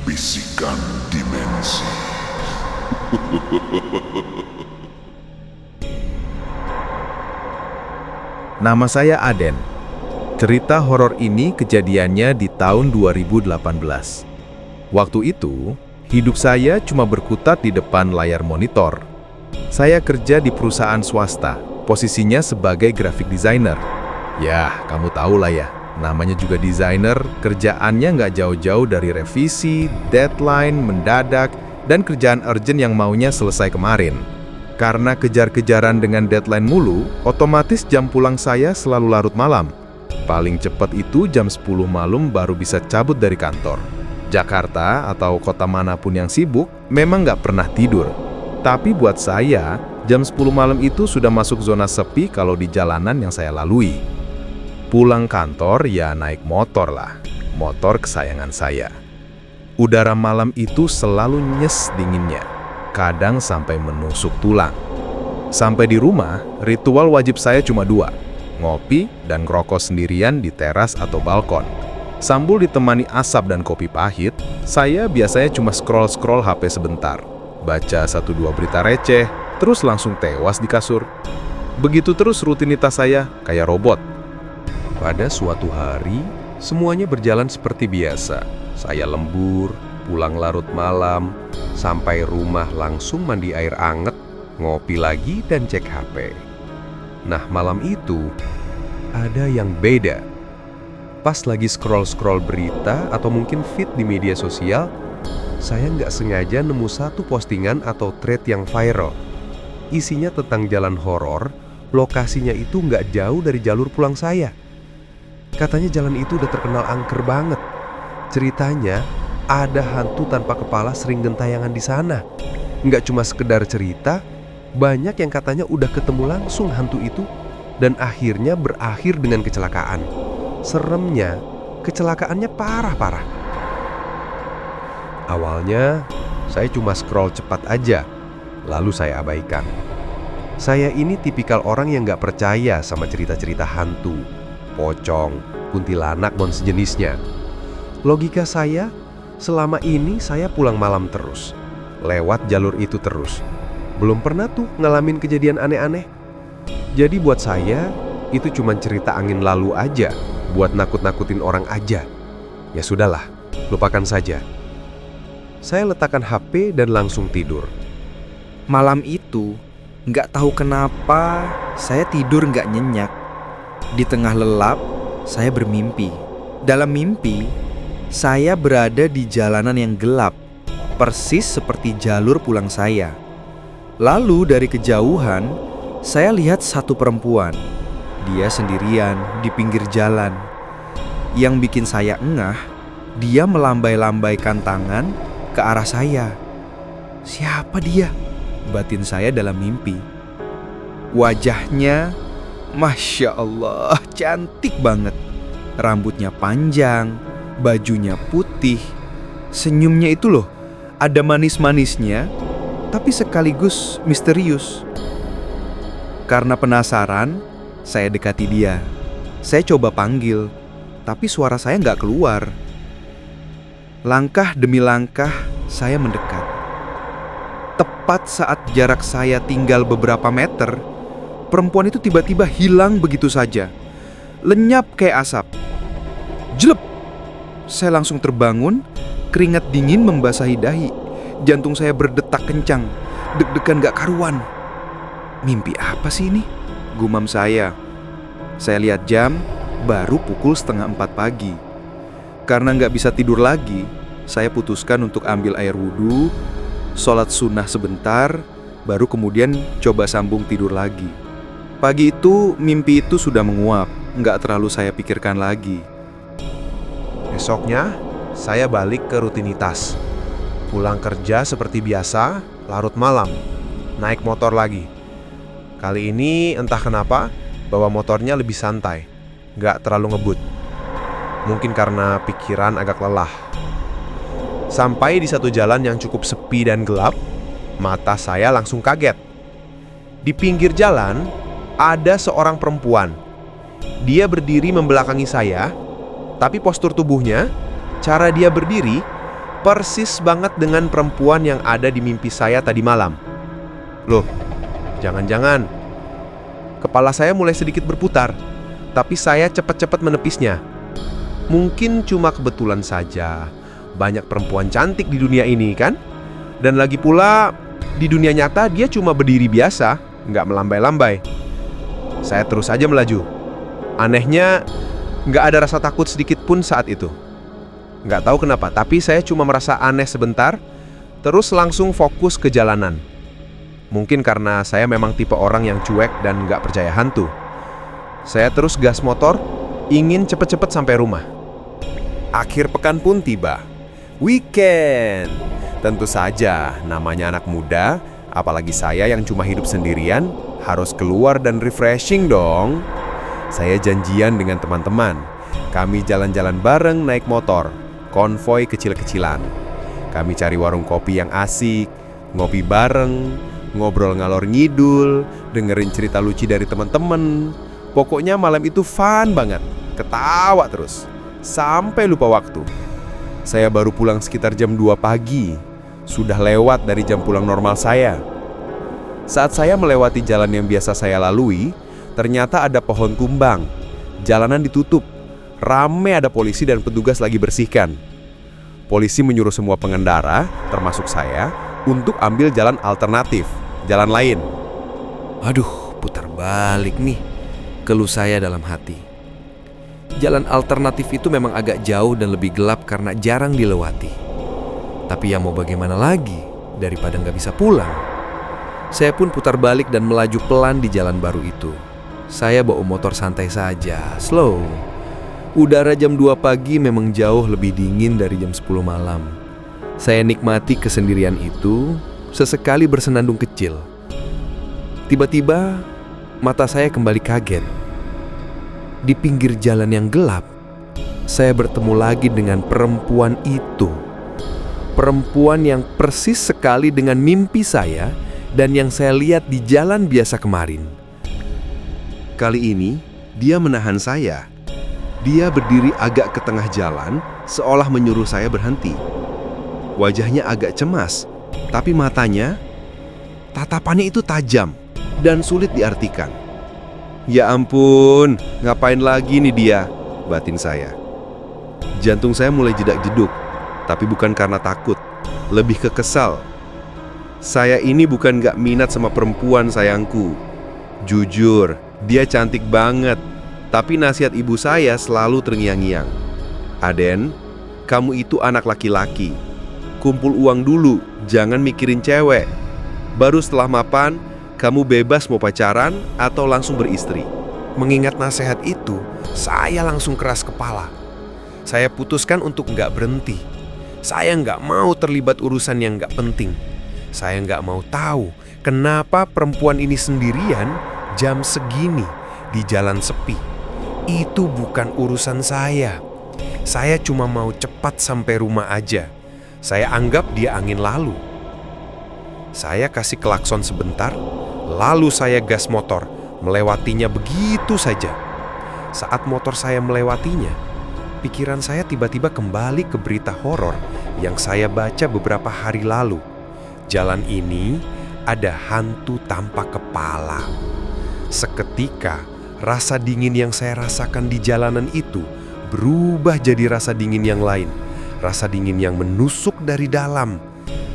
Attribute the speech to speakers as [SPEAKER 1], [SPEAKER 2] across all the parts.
[SPEAKER 1] Bisikan Dimensi.
[SPEAKER 2] Nama saya Aden. Cerita horor ini kejadiannya di tahun 2018. Waktu itu, hidup saya cuma berkutat di depan layar monitor. Saya kerja di perusahaan swasta, posisinya sebagai graphic designer. Ya, kamu tahu lah ya, namanya juga desainer, kerjaannya nggak jauh-jauh dari revisi, deadline, mendadak, dan kerjaan urgent yang maunya selesai kemarin. Karena kejar-kejaran dengan deadline mulu, otomatis jam pulang saya selalu larut malam. Paling cepat itu jam 10 malam baru bisa cabut dari kantor. Jakarta atau kota manapun yang sibuk memang nggak pernah tidur. Tapi buat saya, jam 10 malam itu sudah masuk zona sepi kalau di jalanan yang saya lalui. Pulang kantor ya naik motor lah, motor kesayangan saya. Udara malam itu selalu nyes dinginnya, kadang sampai menusuk tulang. Sampai di rumah, ritual wajib saya cuma dua, ngopi dan ngerokok sendirian di teras atau balkon. Sambil ditemani asap dan kopi pahit, saya biasanya cuma scroll-scroll HP sebentar, baca 1-2 berita receh, terus langsung tewas di kasur. Begitu terus rutinitas saya, kayak robot. Pada suatu hari, semuanya berjalan seperti biasa. Saya lembur, pulang larut malam, sampai rumah langsung mandi air anget, ngopi lagi dan cek HP. Nah, malam itu ada yang beda. Pas lagi scroll-scroll berita atau mungkin feed di media sosial, saya nggak sengaja nemu satu postingan atau thread yang viral. Isinya tentang jalan horor, lokasinya itu nggak jauh dari jalur pulang saya. Katanya jalan itu udah terkenal angker banget. Ceritanya, ada hantu tanpa kepala sering gentayangan di sana. Nggak cuma sekedar cerita, banyak yang katanya udah ketemu langsung hantu itu dan akhirnya berakhir dengan kecelakaan. Seremnya, kecelakaannya parah-parah. Awalnya, saya cuma scroll cepat aja, lalu saya abaikan. Saya ini tipikal orang yang nggak percaya sama cerita-cerita hantu, pocong, kuntilanak, dan sejenisnya. Logika saya, selama ini saya pulang malam terus, lewat jalur itu terus. Belum pernah tuh ngalamin kejadian aneh-aneh. Jadi buat saya, itu cuma cerita angin lalu aja, buat nakut-nakutin orang aja. Ya sudahlah, lupakan saja. Saya letakkan HP dan langsung tidur.
[SPEAKER 3] Malam itu, nggak tahu kenapa, saya tidur nggak nyenyak. Di tengah lelap, saya bermimpi. Dalam mimpi, saya berada di jalanan yang gelap, persis seperti jalur pulang saya. Lalu dari kejauhan, saya lihat satu perempuan. Dia sendirian di pinggir jalan. Yang bikin saya engah, dia melambai-lambaikan tangan ke arah saya. Siapa dia? Batin saya dalam mimpi. Wajahnya, Masya Allah, cantik banget. Rambutnya panjang, bajunya putih. Senyumnya itu loh, ada manis-manisnya, tapi sekaligus misterius. Karena penasaran, saya dekati dia. Saya coba panggil, tapi suara saya nggak keluar. Langkah demi langkah, saya mendekat. Tepat saat jarak saya tinggal beberapa meter, perempuan itu tiba-tiba hilang begitu saja. Lenyap kayak asap. Jelep! Saya langsung terbangun, keringat dingin membasahi dahi. Jantung saya berdetak kencang, deg-degan gak karuan. Mimpi apa sih ini? Gumam saya. Saya lihat jam, baru pukul 3:30 pagi. Karena gak bisa tidur lagi, saya putuskan untuk ambil air wudhu, sholat sunnah sebentar, baru kemudian coba sambung tidur lagi. Pagi itu, mimpi itu sudah menguap, gak terlalu saya pikirkan lagi.
[SPEAKER 4] Besoknya, saya balik ke rutinitas. Pulang kerja seperti biasa, larut malam, naik motor lagi. Kali ini entah kenapa, bawa motornya lebih santai, gak terlalu ngebut. Mungkin karena pikiran agak lelah. Sampai di satu jalan yang cukup sepi dan gelap, mata saya langsung kaget. Di pinggir jalan, ada seorang perempuan. Dia berdiri membelakangi saya, tapi postur tubuhnya, cara dia berdiri, Persis banget dengan perempuan yang ada di mimpi saya tadi malam. Loh, jangan-jangan. Kepala saya mulai sedikit berputar, tapi saya cepat-cepat menepisnya. Mungkin cuma kebetulan saja. Banyak perempuan cantik di dunia ini kan? Dan lagi pula, di dunia nyata dia cuma berdiri biasa, nggak melambai-lambai. Saya terus aja melaju. Anehnya, nggak ada rasa takut sedikit pun saat itu. Nggak tahu kenapa, tapi saya cuma merasa aneh sebentar, terus langsung fokus ke jalanan. Mungkin karena saya memang tipe orang yang cuek dan nggak percaya hantu. Saya terus gas motor, ingin cepet-cepet sampai rumah. Akhir pekan pun tiba. Weekend. Tentu saja, namanya anak muda, apalagi saya yang cuma hidup sendirian, harus keluar dan refreshing dong. Saya janjian dengan teman-teman. Kami jalan-jalan bareng naik motor. Konvoi kecil-kecilan. Kami cari warung kopi yang asik, ngopi bareng, ngobrol ngalor ngidul, dengerin cerita lucu dari teman-teman. Pokoknya malam itu fun banget, ketawa terus, sampai lupa waktu. Saya baru pulang sekitar jam 2 pagi, sudah lewat dari jam pulang normal saya. Saat saya melewati jalan yang biasa saya lalui, ternyata ada pohon tumbang. Jalanan ditutup. Rame ada polisi dan petugas lagi bersihkan. Polisi menyuruh semua pengendara, termasuk saya, untuk ambil jalan alternatif, jalan lain.
[SPEAKER 3] Aduh, putar balik nih, keluh saya dalam hati. Jalan alternatif itu memang agak jauh dan lebih gelap karena jarang dilewati. Tapi ya mau bagaimana lagi, daripada nggak bisa pulang. Saya pun putar balik dan melaju pelan di jalan baru itu. Saya bawa motor santai saja, slow. Udara jam 2 pagi memang jauh lebih dingin dari jam 10 malam. Saya nikmati kesendirian itu, sesekali bersenandung kecil. Tiba-tiba, mata saya kembali kaget. Di pinggir jalan yang gelap, saya bertemu lagi dengan perempuan itu. Perempuan yang persis sekali dengan mimpi saya dan yang saya lihat di jalan biasa kemarin. Kali ini, dia menahan saya. Dia berdiri agak ke tengah jalan, seolah menyuruh saya berhenti. Wajahnya agak cemas, tapi tatapannya itu tajam dan sulit diartikan. Ya ampun, ngapain lagi nih dia? Batin saya. Jantung saya mulai jedak-jeduk, tapi bukan karena takut, lebih ke kesal. Saya ini bukan gak minat sama perempuan sayangku. Jujur, dia cantik banget. Tapi nasihat ibu saya selalu terngiang-ngiang. Aden, kamu itu anak laki-laki. Kumpul uang dulu, jangan mikirin cewek. Baru setelah mapan, kamu bebas mau pacaran atau langsung beristri. Mengingat nasihat itu, saya langsung keras kepala. Saya putuskan untuk nggak berhenti. Saya nggak mau terlibat urusan yang nggak penting. Saya nggak mau tahu kenapa perempuan ini sendirian jam segini di jalan sepi. Itu bukan urusan saya. Saya cuma mau cepat sampai rumah aja. Saya anggap dia angin lalu. Saya kasih klakson sebentar, lalu saya gas motor, melewatinya begitu saja. Saat motor saya melewatinya, pikiran saya tiba-tiba kembali ke berita horor yang saya baca beberapa hari lalu. Jalan ini ada hantu tanpa kepala. Seketika, rasa dingin yang saya rasakan di jalanan itu berubah jadi rasa dingin yang lain. Rasa dingin yang menusuk dari dalam.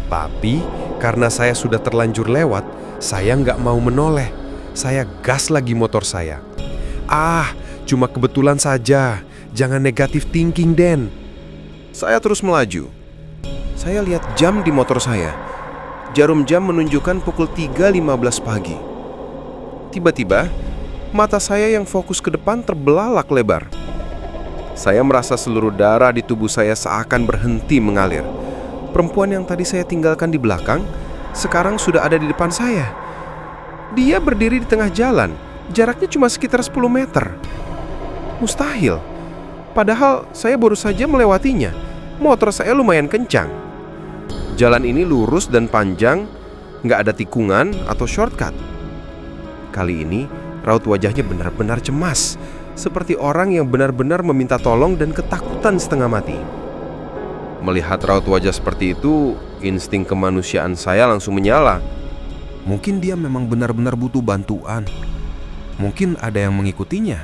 [SPEAKER 3] Tapi karena saya sudah terlanjur lewat, saya nggak mau menoleh. Saya gas lagi motor saya. Cuma kebetulan saja. Jangan negatif thinking, Den. Saya terus melaju. Saya lihat jam di motor saya. Jarum jam menunjukkan pukul 3.15 pagi. Tiba-tiba, mata saya yang fokus ke depan terbelalak lebar. Saya merasa seluruh darah di tubuh saya seakan berhenti mengalir. Perempuan yang tadi saya tinggalkan di belakang, sekarang sudah ada di depan saya. Dia berdiri di tengah jalan, jaraknya cuma sekitar 10 meter. Mustahil. Padahal saya baru saja melewatinya. Motor saya lumayan kencang. Jalan ini lurus dan panjang, nggak ada tikungan atau shortcut. Kali ini, raut wajahnya benar-benar cemas, seperti orang yang benar-benar meminta tolong dan ketakutan setengah mati.
[SPEAKER 5] Melihat raut wajah seperti itu, insting kemanusiaan saya langsung menyala.
[SPEAKER 3] Mungkin dia memang benar-benar butuh bantuan. Mungkin ada yang mengikutinya.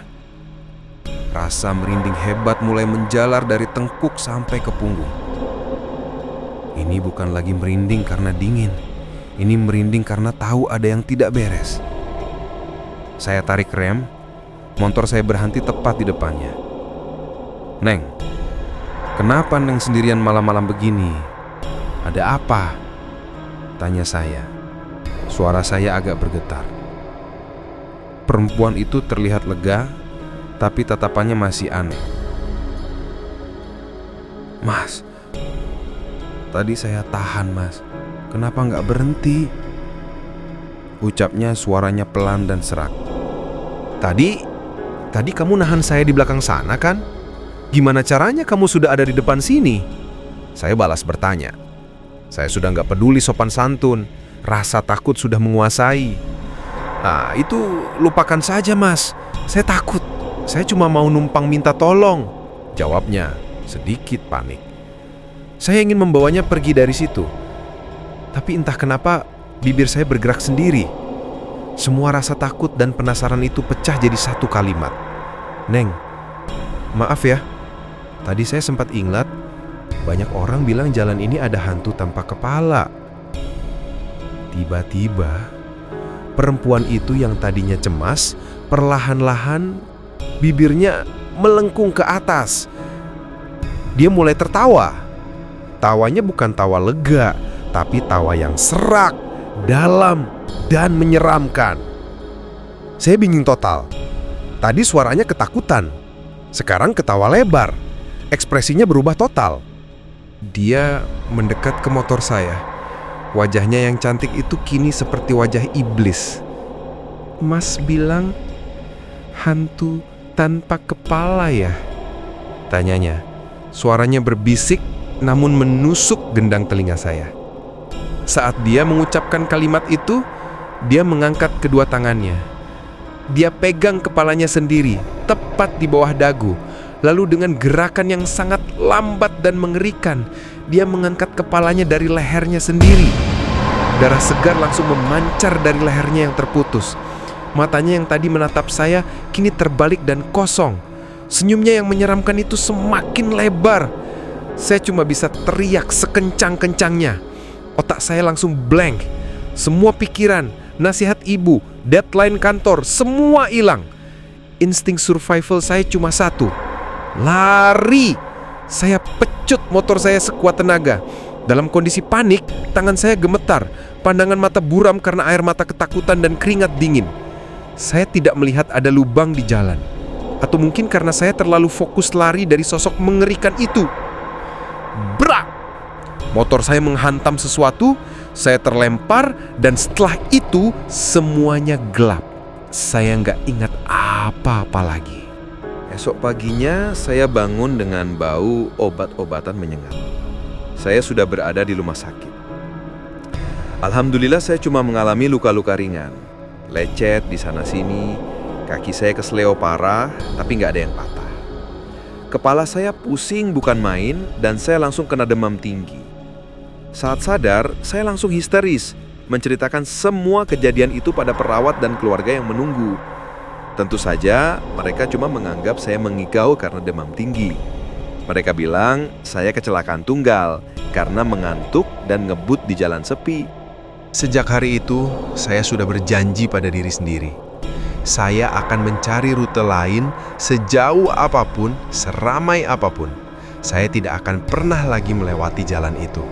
[SPEAKER 3] Rasa merinding hebat mulai menjalar dari tengkuk sampai ke punggung. Ini bukan lagi merinding karena dingin. Ini merinding karena tahu ada yang tidak beres. Saya tarik rem, motor saya berhenti tepat di depannya. "Neng, kenapa Neng sendirian malam-malam begini? Ada apa?" tanya saya. Suara saya agak bergetar. Perempuan itu terlihat lega, tapi tatapannya masih aneh. "Mas, tadi saya tahan, Mas. Kenapa nggak berhenti?" Ucapnya suaranya pelan dan serak.
[SPEAKER 2] Tadi kamu nahan saya di belakang sana kan? Gimana caranya kamu sudah ada di depan sini?" Saya balas bertanya. Saya sudah nggak peduli sopan santun. Rasa takut sudah menguasai. "Ah, itu lupakan saja, Mas. Saya takut. Saya cuma mau numpang minta tolong," jawabnya, sedikit panik. Saya ingin membawanya pergi dari situ. Tapi entah kenapa bibir saya bergerak sendiri. Semua rasa takut dan penasaran itu pecah jadi satu kalimat. "Neng, maaf ya. Tadi saya sempat ingat banyak orang bilang jalan ini ada hantu tanpa kepala." Tiba-tiba, perempuan itu yang tadinya cemas, perlahan-lahan bibirnya melengkung ke atas. Dia mulai tertawa. Tawanya bukan tawa lega, tapi tawa yang serak, dalam, dan menyeramkan. Saya bingung total. Tadi suaranya ketakutan, sekarang ketawa lebar. Ekspresinya berubah total. Dia mendekat ke motor saya. Wajahnya yang cantik itu kini seperti wajah iblis. "Mas bilang hantu tanpa kepala ya?" tanyanya. Suaranya berbisik namun menusuk gendang telinga saya. Saat dia mengucapkan kalimat itu, dia mengangkat kedua tangannya. Dia pegang kepalanya sendiri, tepat di bawah dagu. Lalu dengan gerakan yang sangat lambat dan mengerikan, dia mengangkat kepalanya dari lehernya sendiri. Darah segar langsung memancar dari lehernya yang terputus. Matanya yang tadi menatap saya kini terbalik dan kosong. Senyumnya yang menyeramkan itu semakin lebar. Saya cuma bisa teriak sekencang-kencangnya. Otak saya langsung blank. Semua pikiran, nasihat ibu, deadline kantor, semua hilang. Insting survival saya cuma satu: lari. Saya pecut motor saya sekuat tenaga. Dalam kondisi panik, tangan saya gemetar. Pandangan mata buram karena air mata ketakutan dan keringat dingin. Saya tidak melihat ada lubang di jalan. Atau mungkin karena saya terlalu fokus lari dari sosok mengerikan itu. Brak! Motor saya menghantam sesuatu, saya terlempar, dan setelah itu semuanya gelap. Saya nggak ingat apa-apa lagi. Esok paginya saya bangun dengan bau obat-obatan menyengat. Saya sudah berada di rumah sakit. Alhamdulillah saya cuma mengalami luka-luka ringan. Lecet di sana-sini, kaki saya kesleo parah, tapi nggak ada yang patah. Kepala saya pusing bukan main, dan saya langsung kena demam tinggi. Saat sadar, saya langsung histeris, menceritakan semua kejadian itu pada perawat dan keluarga yang menunggu. Tentu saja, mereka cuma menganggap saya mengigau karena demam tinggi. Mereka bilang saya kecelakaan tunggal karena mengantuk dan ngebut di jalan sepi. Sejak hari itu, saya sudah berjanji pada diri sendiri. Saya akan mencari rute lain sejauh apapun, seramai apapun. Saya tidak akan pernah lagi melewati jalan itu.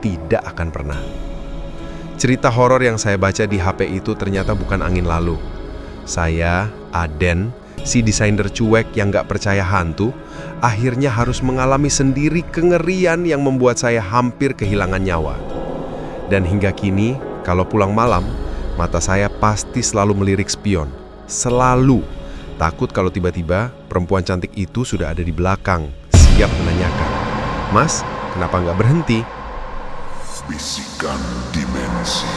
[SPEAKER 2] Tidak akan pernah. Cerita horor yang saya baca di HP itu ternyata bukan angin lalu. Saya, Aden, si desainer cuek yang gak percaya hantu, akhirnya harus mengalami sendiri kengerian yang membuat saya hampir kehilangan nyawa. Dan hingga kini, kalau pulang malam, mata saya pasti selalu melirik spion. Selalu. Takut kalau tiba-tiba perempuan cantik itu sudah ada di belakang, siap menanyakan, "Mas, kenapa nggak berhenti?"
[SPEAKER 1] Bisikan Dimensi.